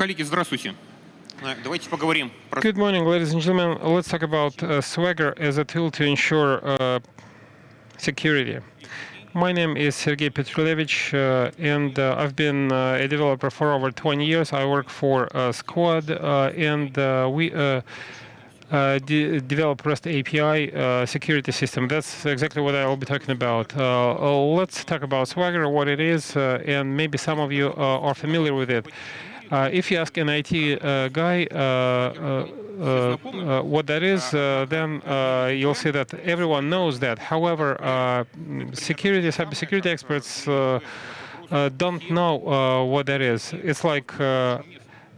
Коллеги, здравствуйте. Давайте поговорим про... Good morning, ladies and gentlemen. Let's talk about Swagger as a tool to ensure security. My name is Sergey Petrelevich, and I've been a developer for over 20 years. I work for Squad, and we develop REST API security system. That's exactly what I will be talking about. Let's talk about Swagger, what it is, and maybe some of you are familiar with it. If you ask an IT guy what that is, then you'll see that everyone knows that. However, cybersecurity experts don't know what that is. It's like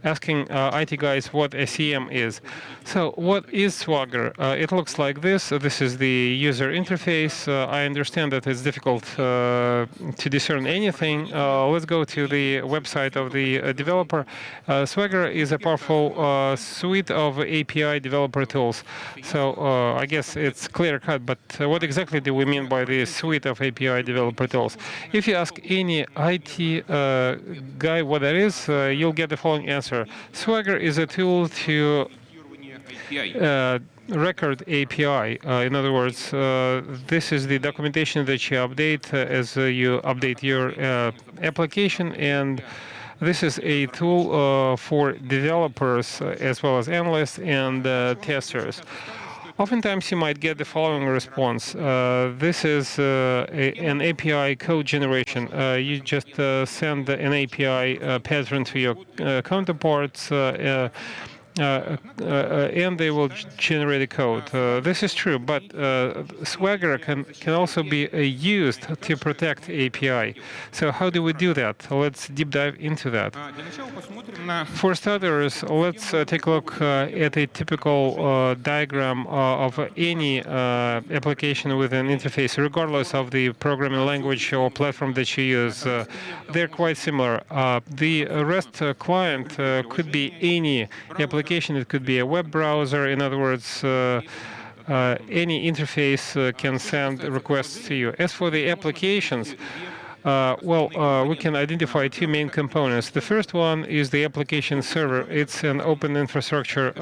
asking IT guys what a CM is. So what is Swagger? It looks like this. This is the user interface. I understand that it's difficult to discern anything. Let's go to the website of the developer. Swagger is a powerful suite of API developer tools. So I guess it's clear-cut, but what exactly do we mean by the suite of API developer tools? If you ask any IT guy what that is, you'll get the following answer. Swagger is a tool to record API. In other words, this is the documentation that you update as you update your application, and this is a tool for developers as well as analysts and testers. Oftentimes, you might get the following response. This is an API code generation. You just send an API pattern to your counterparts, and they will generate a code. This is true, but Swagger can also be used to protect API. So how do we do that? Let's deep dive into that. For starters, let's take a look at a typical diagram of any application with an interface, regardless of the programming language or platform that you use. They're quite similar. The REST client could be any application. It could be a web browser. In other words, any interface can send requests to you. As for the applications, we can identify two main components. The first one is the application server. It's an open infrastructure,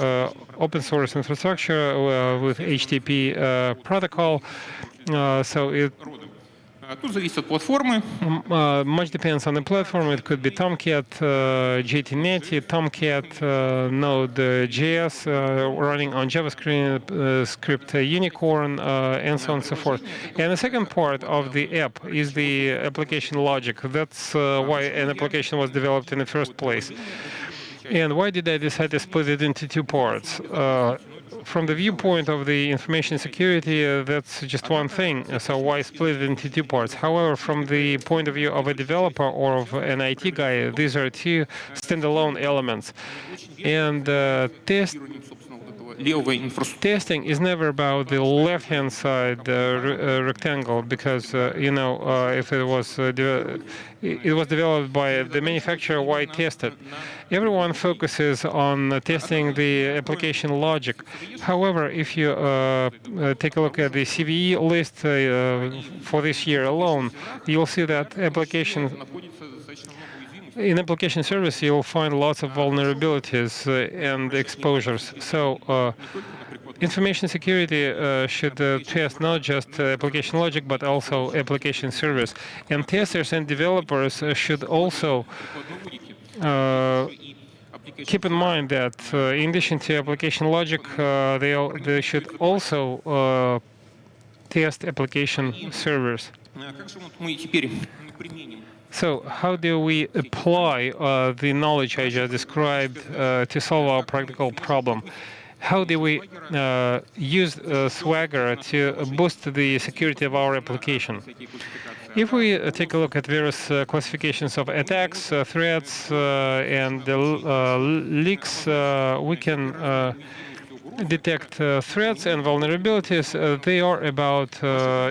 open source infrastructure with HTTP protocol. So it Тут зависит от платформы. Much depends on the platform. It could be Tomcat, JTNet, Tomcat, Node.js running on JavaScript, script Unicorn, and so on and so forth. And the second part of the app is the application logic. That's why an application was developed in the first place. And why did I decide to split it into two parts? From the viewpoint of the information security, that's just one thing. So why split it into two parts? However, from the point of view of a developer or of an IT guy, these are two standalone elements. And testing is never about the left-hand side rectangle, because if it was developed by the manufacturer, why test it? Everyone focuses on testing the application logic. However, if you take a look at the CVE list for this year alone, you'll see that in application service, you'll find lots of vulnerabilities and exposures. So information security should test not just application logic, but also application service. And testers and developers should also keep in mind that in addition to application logic, they should also test application servers. So how do we apply the knowledge I just described to solve our practical problem? How do we use Swagger to boost the security of our application? If we take a look at various classifications of attacks, threats, and leaks, we can detect threats and vulnerabilities. They are about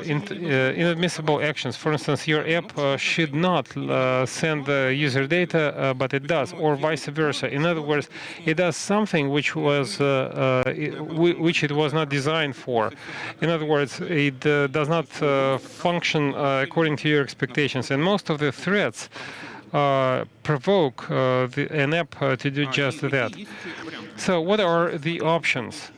inadmissible actions. For instance, your app should not send user data, but it does, or vice versa. In other words, it does something which it was not designed for. In other words, it does not function according to your expectations. And most of the threats provoke an app to do just that. So what are the options?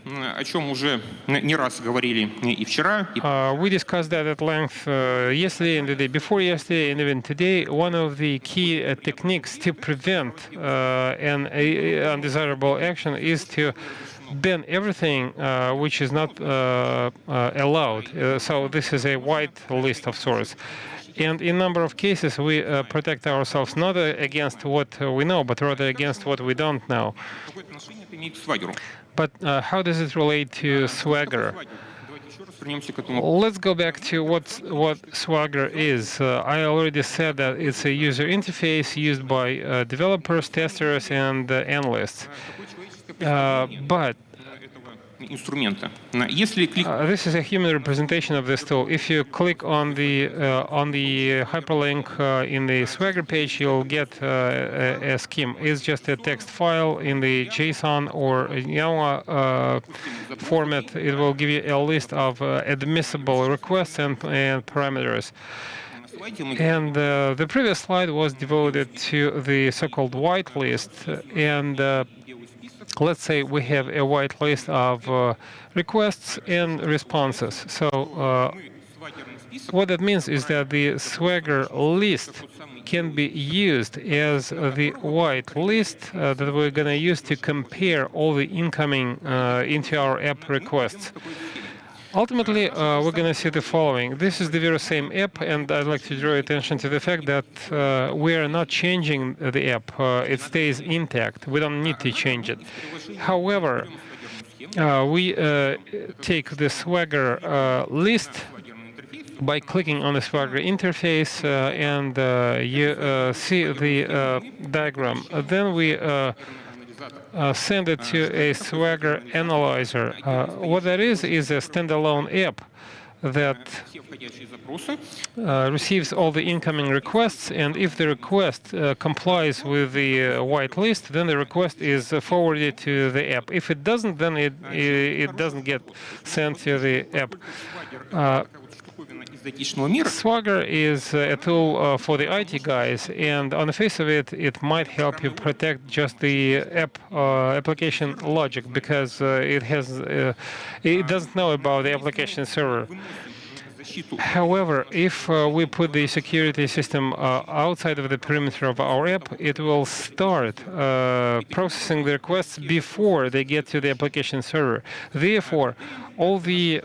О чем уже не раз говорили и вчера, и We discussed that at length yesterday and the day before yesterday, and even today. One of the key techniques to prevent an undesirable action is to ban everything which is not allowed. So this is a white list of sorts. And in a number of cases, we protect ourselves not against what we know, but rather against what we don't know. какое отношение это имеет к Swagger? But how does it relate to Swagger? Давайте еще раз вернемся к этому. Let's go back to what Swagger is. I already said that it's a user interface used by developers, testers, and analysts. But Инструмента. Если клик this is a human representation of this tool. If you click on the hyperlink in the Swagger page, you'll get a scheme. It's just a text file in the JSON or YAML format. It will give you a list of admissible requests and parameters. And the previous slide was devoted to the so-called whitelist. And let's say we have a whitelist of requests and responses. So what that means is that the Swagger list can be used as the whitelist that we're going to use to compare all the incoming into our app requests. Ultimately, we're going to see the following. This is the very same app, and I'd like to draw attention to the fact that we are not changing the app. It stays intact. We don't need to change it. However, we take the Swagger list by clicking on the Swagger interface, and you see the diagram. Then we send it to a Swagger analyzer. What that is a standalone app that receives all the incoming requests, and if the request complies with the whitelist, then the request is forwarded to the app. If it doesn't, then it doesn't get sent to the app. Swagger is a tool for the IT guys, and on the face of it, it might help you protect just the application logic, because it doesn't know about the application server. However, if we put the security system outside of the perimeter of our app, it will start processing the requests before they get to the application server. Therefore, all the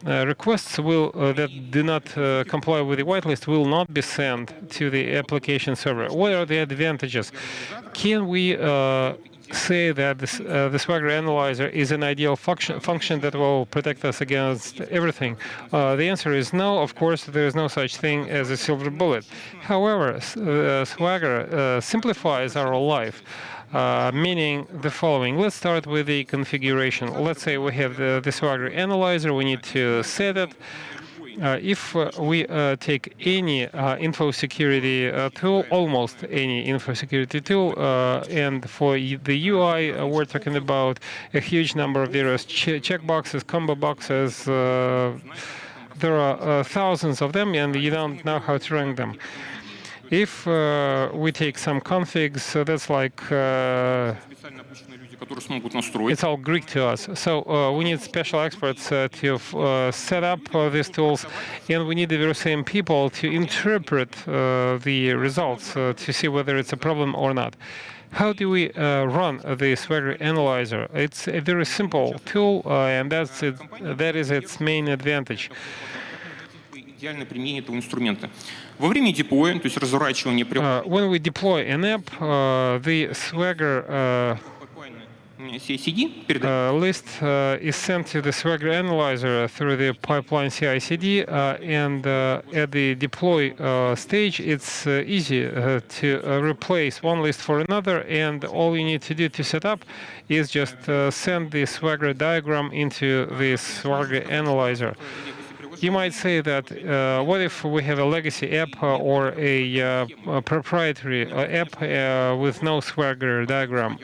requests that do not comply with the whitelist will not be sent to the application server. What are the advantages? Can we say that the Swagger analyzer is an ideal function that will protect us against everything? The answer is no. Of course, there is no such thing as a silver bullet. However, Swagger simplifies our life. Meaning the following. Let's start with the configuration. Let's say we have the Swagger analyzer. We need to set it. If we take any info security tool, almost any info security tool, and for the UI, we're talking about a huge number of various checkboxes, combo boxes. There are thousands of them, and you don't know how to rank them. If we take some configs, that's like it's all Greek to us. So we need special experts to set up these tools, and we need the very same people to interpret the results to see whether it's a problem or not. How do we run the Swagger analyzer? It's a very simple tool, and that is its main advantage. When we deploy an app, the Swagger list is sent to the Swagger analyzer through the pipeline CI/CD, and at the deploy stage, it's easy to replace one list for another, and all you need to do to set up is just send the Swagger diagram into the Swagger analyzer. You might say that what if we have a legacy app or a proprietary app with no Swagger diagram?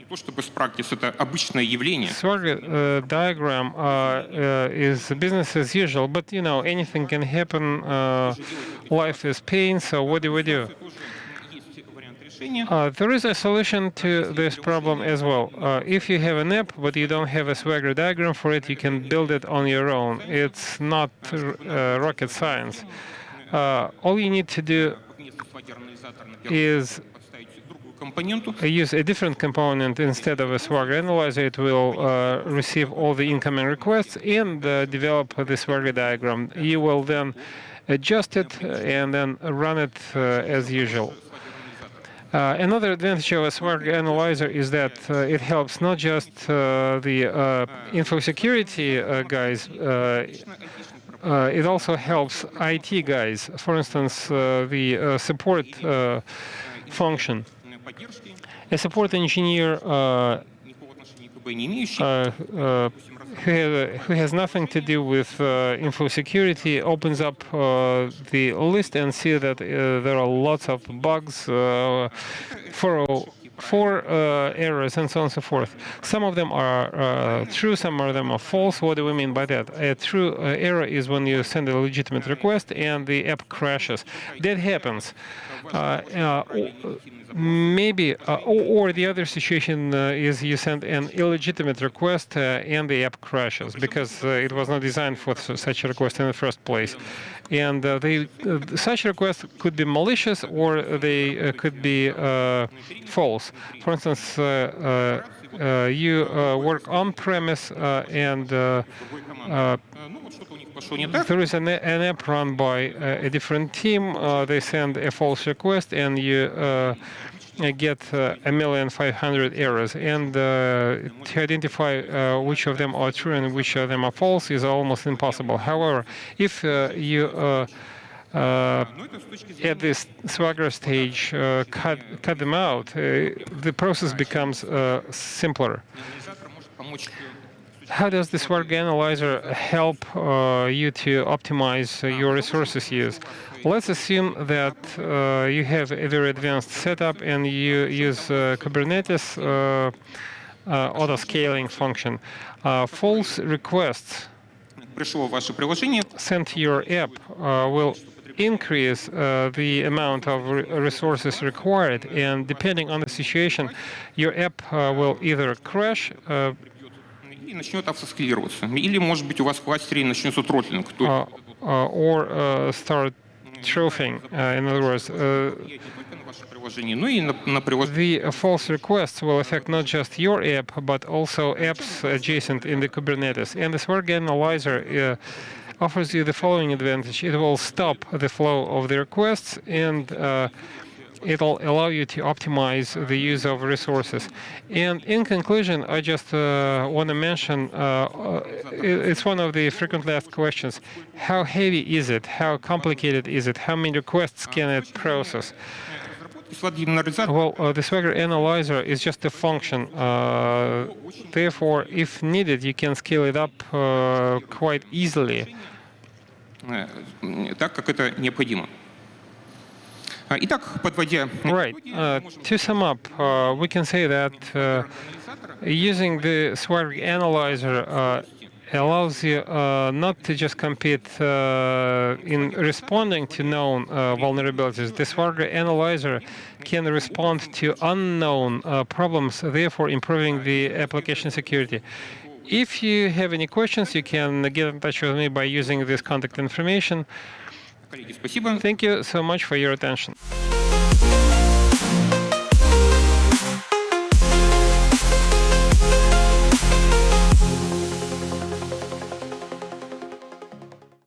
То, что best practice — это обычное явление. Swagger diagram is business as usual, but you know, anything can happen. Life is pain, so what do we do? Есть вариант решения. There is a solution to this problem as well. If you have an app, but you don't have a Swagger diagram for it, you can build it on your own. It's not rocket science. All you need to do Вместо Swagger-анализатора на is подставить другую компоненту. use a different component instead of a Swagger analyzer. It will receive all the incoming requests and develop the Swagger diagram. You will then adjust it and then run it as usual. Another advantage of a Swagger analyzer is that it helps not just the info security guys, it also helps IT guys. For instance, the support function. Поддержки, A support engineer никакого отношения к КБ не имеющий. who has nothing to do with info security opens up the list and see that there are lots of bugs, 404 errors, and so on and so forth. Some of them are true, some of them are false. What do we mean by that? A true error is when you send a legitimate request and the app crashes. That happens. Maybe, or the other situation is you send an illegitimate request and the app crashes because it was not designed for such a request in the first place. And such requests could be malicious or they could be false. For instance, you work on-premise and there is an app run by a different team. They send a false request and you get 1,500,000 errors. And to identify which of them are true and which of them are false is almost impossible. However, if you at this Swagger stage cut them out, the process becomes simpler. How does the Swagger analyzer help you to optimize your resources use? Let's assume that you have a very advanced setup and you use Kubernetes auto-scaling function. False requests sent to your app will increase the amount of resources required, and depending on the situation, your app will either crash И начнет автоскалироваться. Или, может быть, у вас в кластере начнется тротлинг. or start trophying. In other words, the false requests will affect not just your app, but also apps adjacent in the Kubernetes. And the Swagger analyzer offers you the following advantage. It will stop the flow of the requests and it'll allow you to optimize the use of resources. And in conclusion, I just want to mention, it's one of the frequently asked questions. How heavy is it? How complicated is it? How many requests can it process? Well, the Swagger analyzer is just a function. Therefore, if needed, you can scale it up quite easily. Так, как это необходимо. Итак, подводя Right. To sum up, we can say that using the Swagger analyzer allows you not to just compete in responding to known vulnerabilities. The Swagger analyzer can respond to unknown problems, therefore improving the application security. If you have any questions, you can get in touch with me by using this contact information. Коллеги, спасибо. Thank you so much for your attention.